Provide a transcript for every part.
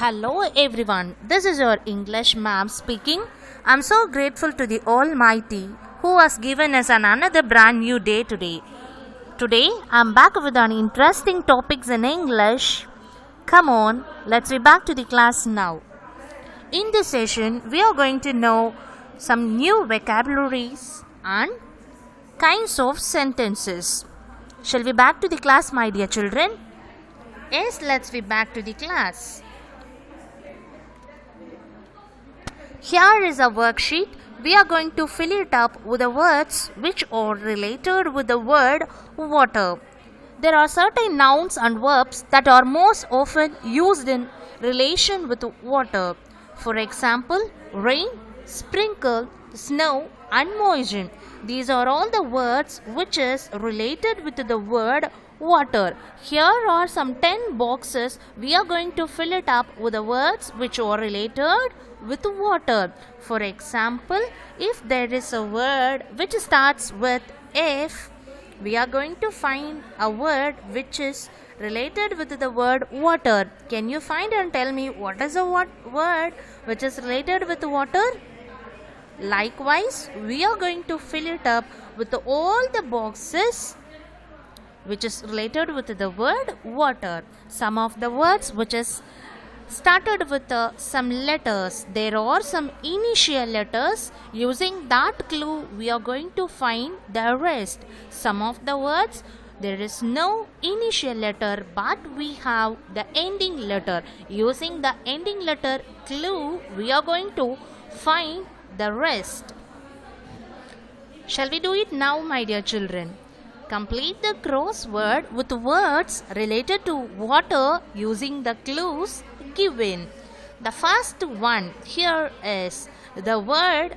Hello everyone, this is your English ma'am speaking. I'm so grateful to the Almighty who has given us another brand new day today. Today I'm back with an interesting topics in English. Come on, let's be back to the class now. In this session, we are going to know some new vocabularies and kinds of sentences. Shall we back to the class, my dear children? Yes, let's be back to the class. Here is a worksheet. We are going to fill it up with the words which are related with the word water. There are certain nouns and verbs that are most often used in relation with water. For example, rain, sprinkle, snow and moisten. These are all the words which is related with the word water. Here are some 10 boxes. We are going to fill it up with the words which are related with water. For example, if there is a word which starts with if, we are going to find a word which is related with the word water. Can you find and tell me what is a word which is related with water? Likewise, we are going to fill it up with all the boxes which is related with the word water. Some of the words which is started with some letters. There are some initial letters. Using that clue, we are going to find the rest. Some of the words, there is no initial letter, but we have the ending letter. Using the ending letter clue, we are going to find the rest. Shall we do it now, my dear children? Complete the crossword with words related to water using the clues given. The first one here is the word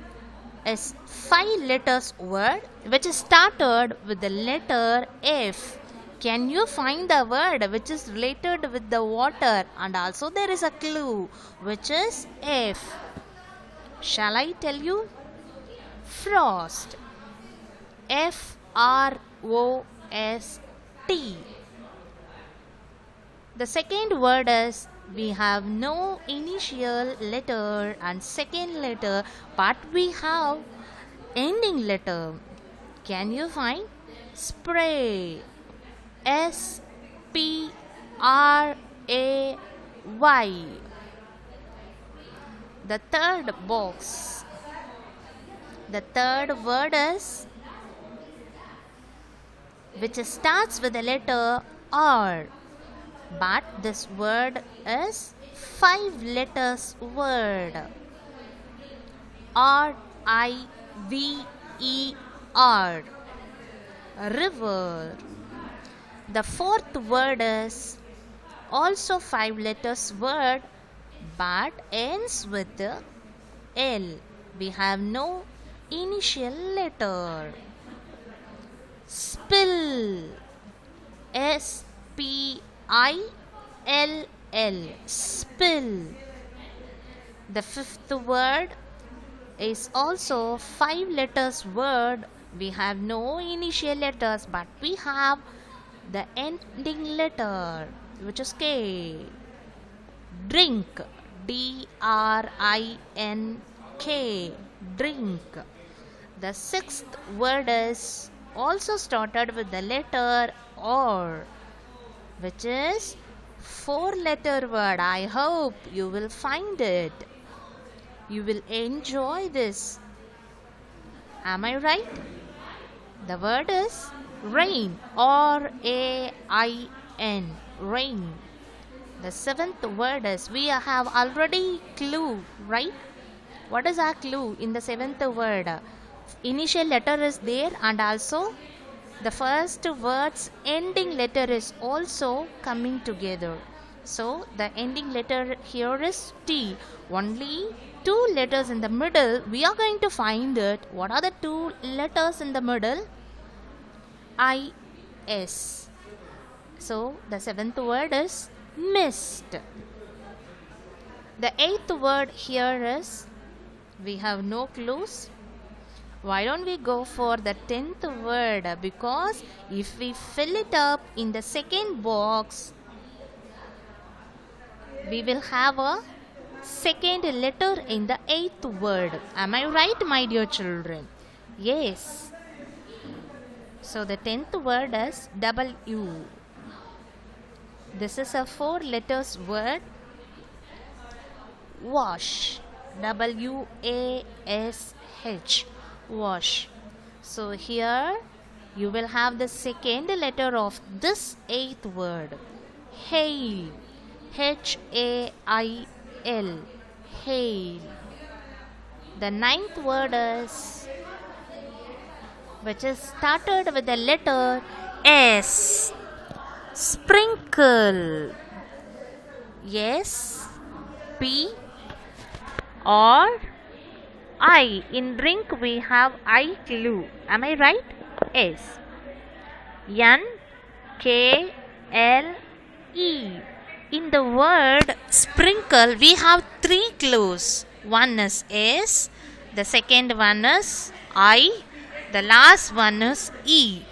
is 5 letters word which is started with the letter F. Can you find the word which is related with the water? And also there is a clue which is F. Shall I tell you? Frost. F-R-O-S-T. The second word is we have no initial letter and second letter, but we have ending letter. Can you find? Spray. S-P-R-A-Y. The third box. The third word is which starts with the letter R. But this word is 5 letters word. R-I-V-E-R. River. The fourth word is also 5 letters word but ends with the L. We have no initial letter. Spill. S-P-I-L-L. Spill. The fifth word is also 5 letters word. We have no initial letters but we have the ending letter which is K. Drink. D-R-I-N-K. Drink. The sixth word is also started with the letter R, which is 4-letter word. I hope you will find it. You will enjoy this. Am I right? The word is rain. R-A-I-N. Rain. The seventh word is we have already clue, right? What is our clue in the seventh word? Initial letter is there and also the first word's ending letter is also coming together. So the ending letter here is T. Only 2 letters in the middle. We are going to find it. What are the 2 letters in the middle? I-S. So the seventh word is mist. The 8th word here is we have no clues. Why don't we go for the 10th word? Because if we fill it up in the second box, we will have a second letter in the eighth word. Am I right, my dear children? Yes. So the 10th word is W. This is a 4 letters word. Wash. W-A-S-H. Wash. So here you will have the second letter of this 8th word. Hail. H-A-I-L. Hail. The 9th word is, which is started with the letter S. Sprinkle. Yes. P or I. In drink we have I clue. Am I right? S. N K L E. In the word sprinkle we have 3 clues. One is S, the second one is I, the last one is E.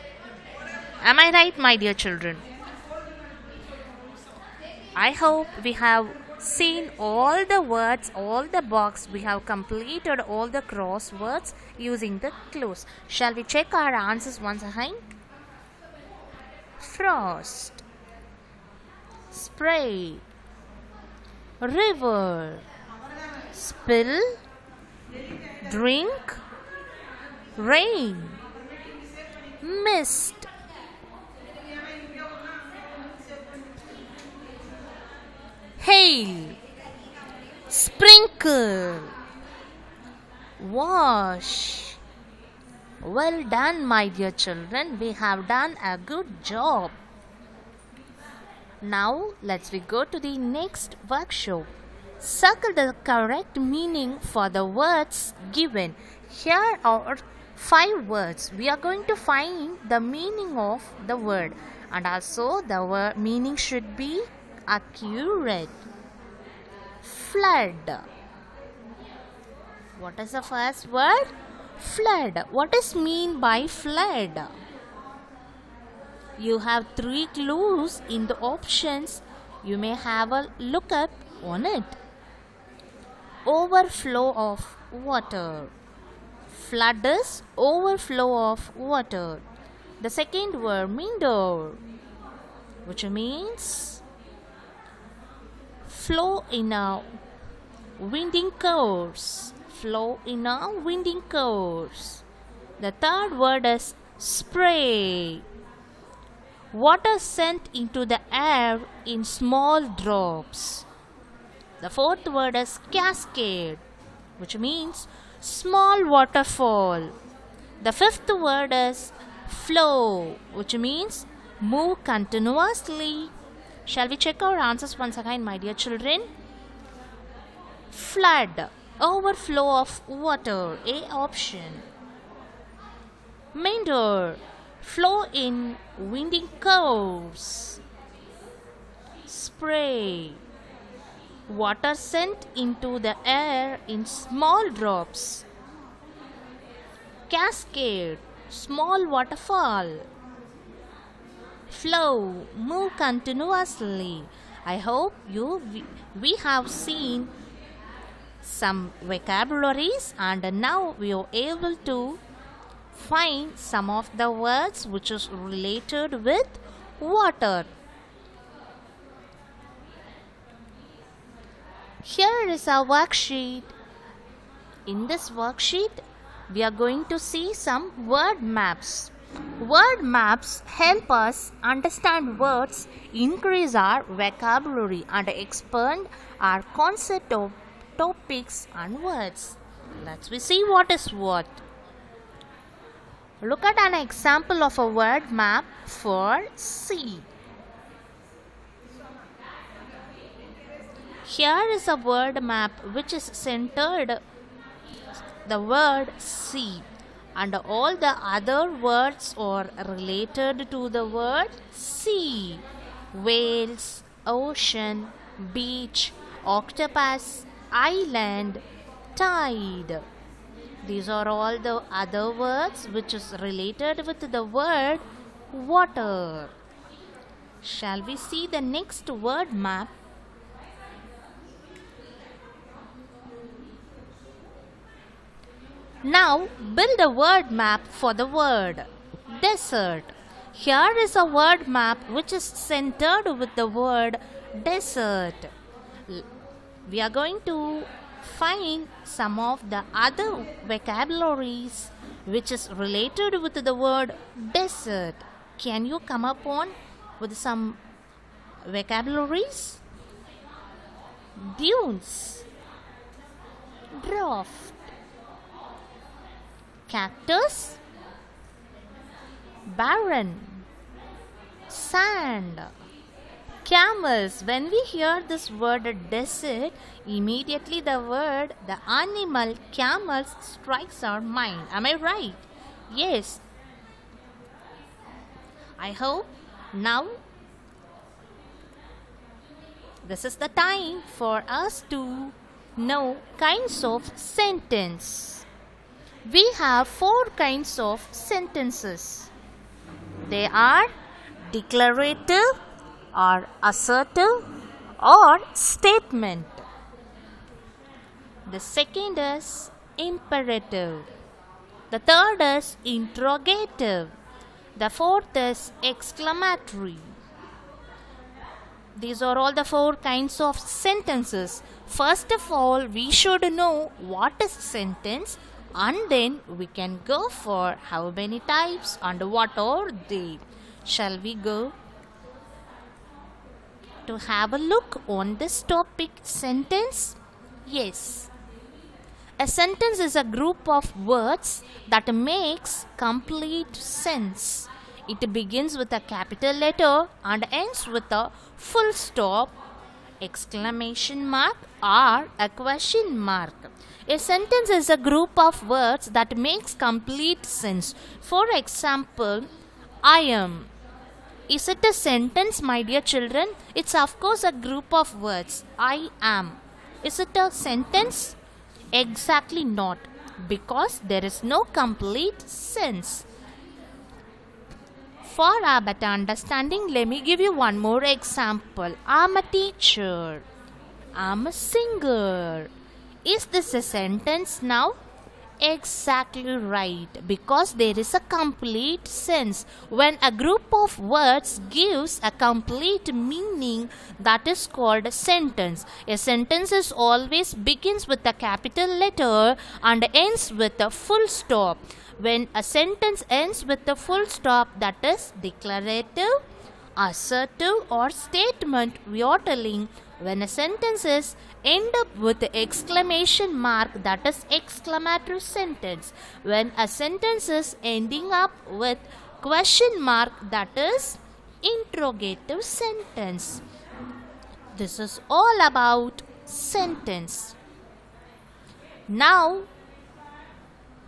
Am I right, my dear children? I hope we have seen all the words, all the box. We have completed all the crosswords using the clues. Shall we check our answers once again? Frost, spray, river, spill, drink, rain, mist, hail, sprinkle, wash. Well done, my dear children. We have done a good job. Now let's go to the next workshop. Circle the correct meaning for the words given. Here are 5 words. We are going to find the meaning of the word, and also the word meaning should be accurate. Flood. What is the first word? Flood. What is mean by flood? You have 3 clues in the options. You may have a look up on it. Overflow of water. Flood is overflow of water. The second word, meander, which means flow in a winding course. Flow in a winding course. The third word is spray. Water sent into the air in small drops. The fourth word is cascade, which means small waterfall. The fifth word is flow, which means move continuously. Shall we check our answers once again, my dear children? Flood, overflow of water, A option. Meander, flow in winding curves. Spray, water sent into the air in small drops. Cascade, small waterfall. Flow, move continuously. I hope we have seen some vocabularies, and now we are able to find some of the words which is related with water. Here is our worksheet. In this worksheet, we are going to see some word maps. Word maps help us understand words, increase our vocabulary, and expand our concept of topics and words. Let's see what is what. Look at an example of a word map for sea. Here is a word map which is centered the word sea, and all the other words are related to the word sea. Whales, ocean, beach, octopus, island, tide. These are all the other words which is related with the word water. Shall we see the next word map? Now build a word map for the word desert. Here is a word map which is centered with the word desert. We are going to find some of the other vocabularies which is related with the word desert. Can you come up on with some vocabularies? Dunes, draft, cactus, barren, sand, camels. When we hear this word desert, immediately the animal camels strikes our mind. Am I right? Yes. I hope now this is the time for us to know kinds of sentence. We have 4 kinds of sentences. They are declarative or assertive or statement. The second is imperative. The third is interrogative. The fourth is exclamatory. These are all the 4 kinds of sentences. First of all, we should know what is sentence, and then we can go for how many types and what are they. Shall we go to have a look on this topic, sentence? Yes. A sentence is a group of words that makes complete sense. It begins with a capital letter and ends with a full stop, exclamation mark or a question mark. A sentence is a group of words that makes complete sense. For example, I am. Is it a sentence, my dear children? It's of course a group of words. I am. Is it a sentence? Exactly not, because there is no complete sense. For our better understanding, let me give you one more example. I'm a teacher. I'm a singer. Is this a sentence now? Exactly right, because there is a complete sense. When a group of words gives a complete meaning, that is called a sentence. A sentence is always begins with a capital letter and ends with a full stop. When a sentence ends with a full stop, that is declarative, assertive or statement. We are telling when a sentence is end up with the exclamation mark, that is exclamatory sentence. When a sentence is ending up with question mark, that is interrogative sentence. This is all about sentence. Now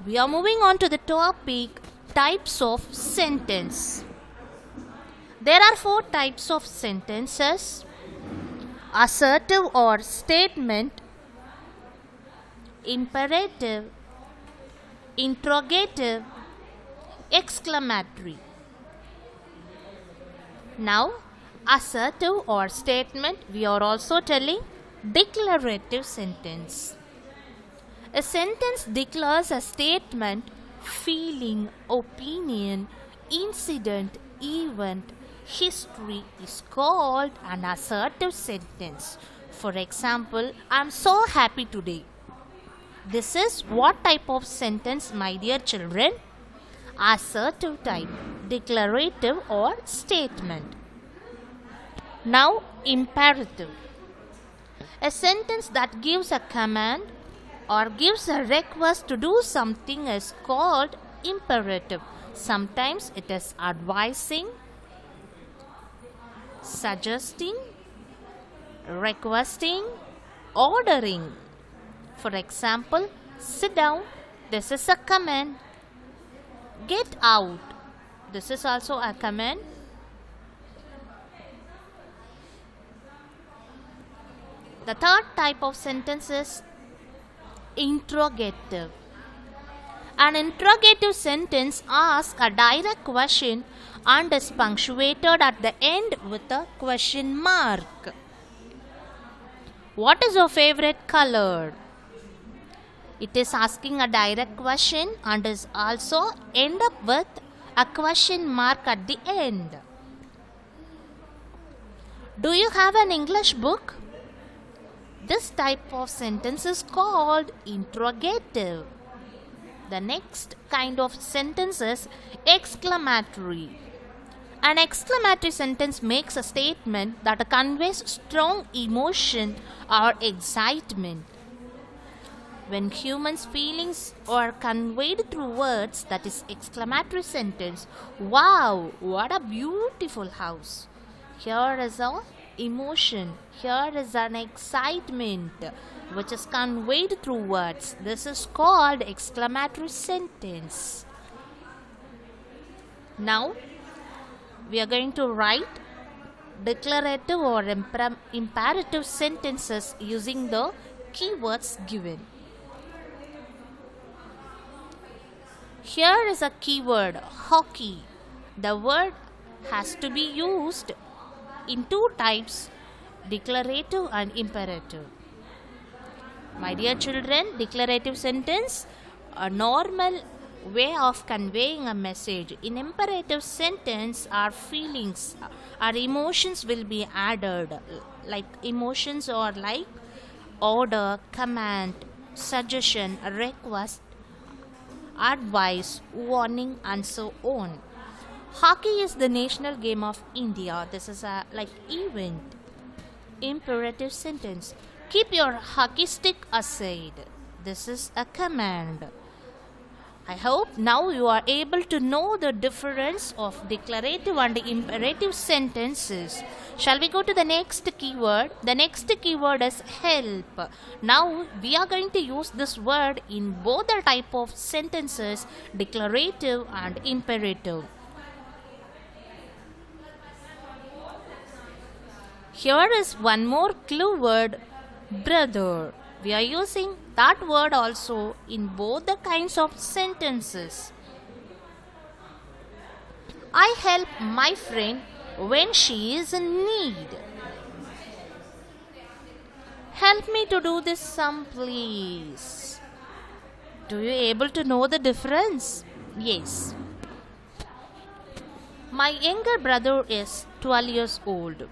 we are moving on to the topic types of sentence. There are 4 types of sentences: assertive or statement, imperative, interrogative, exclamatory. Now, assertive or statement, we are also telling declarative sentence. A sentence declares a statement, feeling, opinion, incident, event, history is called an assertive sentence. For example, I am so happy today. This is what type of sentence, my dear children? Assertive type, declarative or statement. Now, imperative. A sentence that gives a command or gives a request to do something is called imperative. Sometimes it is advising, suggesting, requesting, ordering. For example, sit down. This is a command. Get out. This is also a command. The third type of sentence is interrogative. An interrogative sentence asks a direct question and is punctuated at the end with a question mark. What is your favorite color? It is asking a direct question and is also end up with a question mark at the end. Do you have an English book? This type of sentence is called interrogative. The next kind of sentence is exclamatory. An exclamatory sentence makes a statement that conveys strong emotion or excitement. When humans' feelings are conveyed through words, that is exclamatory sentence. Wow, what a beautiful house. Here is a emotion. Here is an excitement which is conveyed through words. This is called exclamatory sentence. Now, we are going to write declarative or imperative sentences using the keywords given. Here is a keyword, hockey. The word has to be used in two types, declarative and imperative. My dear children, declarative sentence, a normal way of conveying a message. In imperative sentence, our feelings, our emotions will be added. Like emotions are like order, command, suggestion, request, advice, warning, and so on. Hockey is the national game of India. This is a like event. Imperative sentence. Keep your hockey stick aside. This is a command. I hope now you are able to know the difference of declarative and imperative sentences. Shall we go to the next keyword? The next keyword is help. Now we are going to use this word in both the type of sentences, declarative and imperative. Here is one more clue word, brother. We are using that word also in both the kinds of sentences. I help my friend when she is in need. Help me to do this some please. Do you able to know the difference? Yes. My younger brother is 12 years old.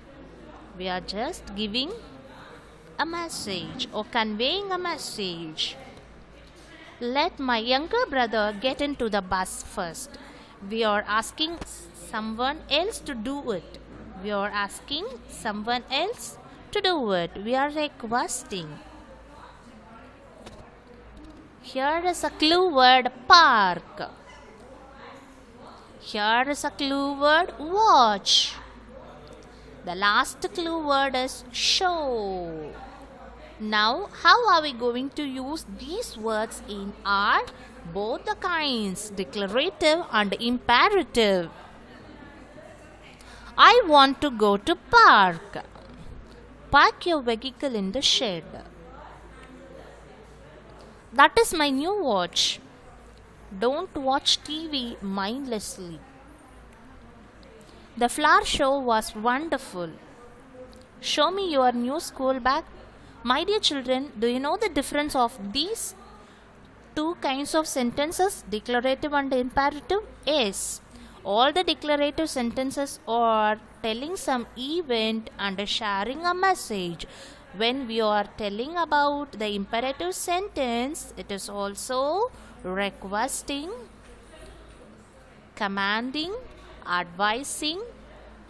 We are just giving a message or conveying a message. Let my younger brother get into the bus first. We are asking someone else to do it. We are asking someone else to do it. We are requesting. Here is a clue word, park. Here is a clue word, watch. The last clue word is show. Now, how are we going to use these words in our both the kinds, declarative and imperative? I want to go to park. Park your vehicle in the shed. That is my new watch. Don't watch TV mindlessly. The flower show was wonderful. Show me your new school bag. My dear children, do you know the difference of these two kinds of sentences, declarative and imperative? Yes. All the declarative sentences are telling some event and sharing a message. When we are telling about the imperative sentence, it is also requesting, commanding, advising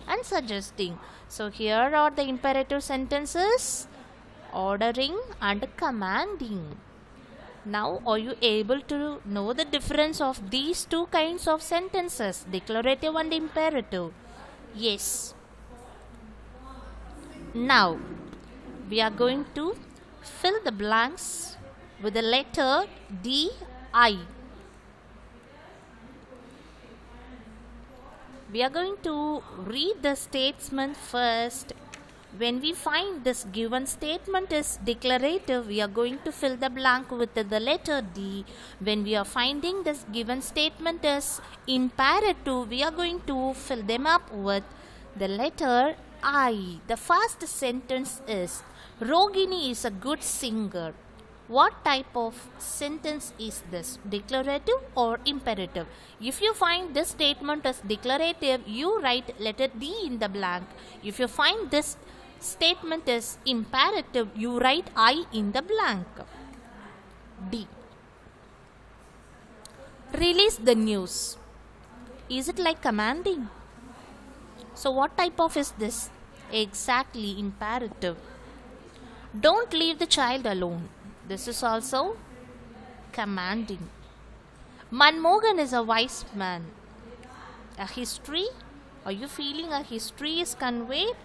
and suggesting. So here are the imperative sentences, ordering and commanding. Now are you able to know the difference of these two kinds of sentences, declarative and imperative? Yes. Now we are going to fill the blanks with the letter D-I. We are going to read the statement first. When we find this given statement is declarative, we are going to fill the blank with the letter D. When we are finding this given statement is imperative, we are going to fill them up with the letter I. The first sentence is, Rogini is a good singer. What type of sentence is this? Declarative or imperative? If you find this statement as declarative, you write letter D in the blank. If you find this statement is imperative, you write I in the blank. D. Release the news. Is it like commanding? So what type of is this? Exactly, imperative. Don't leave the child alone. This is also commanding. Manmohan is a wise man. A history? Are you feeling a history is conveyed?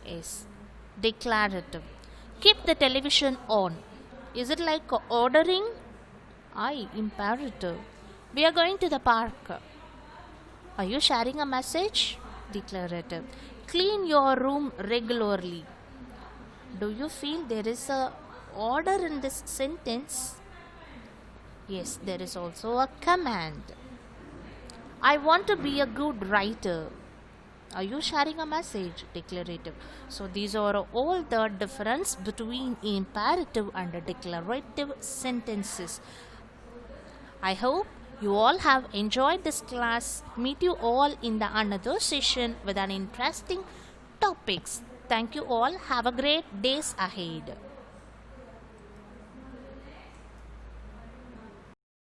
Yes. Declarative. Keep the television on. Is it like ordering? I, imperative. We are going to the park. Are you sharing a message? Declarative. Clean your room regularly. Do you feel there is a order in this sentence? Yes, there is also a command. I want to be a good writer. Are you sharing a message? Declarative. So these are all the difference between imperative and declarative sentences. I hope you all have enjoyed this class. Meet you all in the another session with an interesting topics. Thank you all. Have a great days ahead.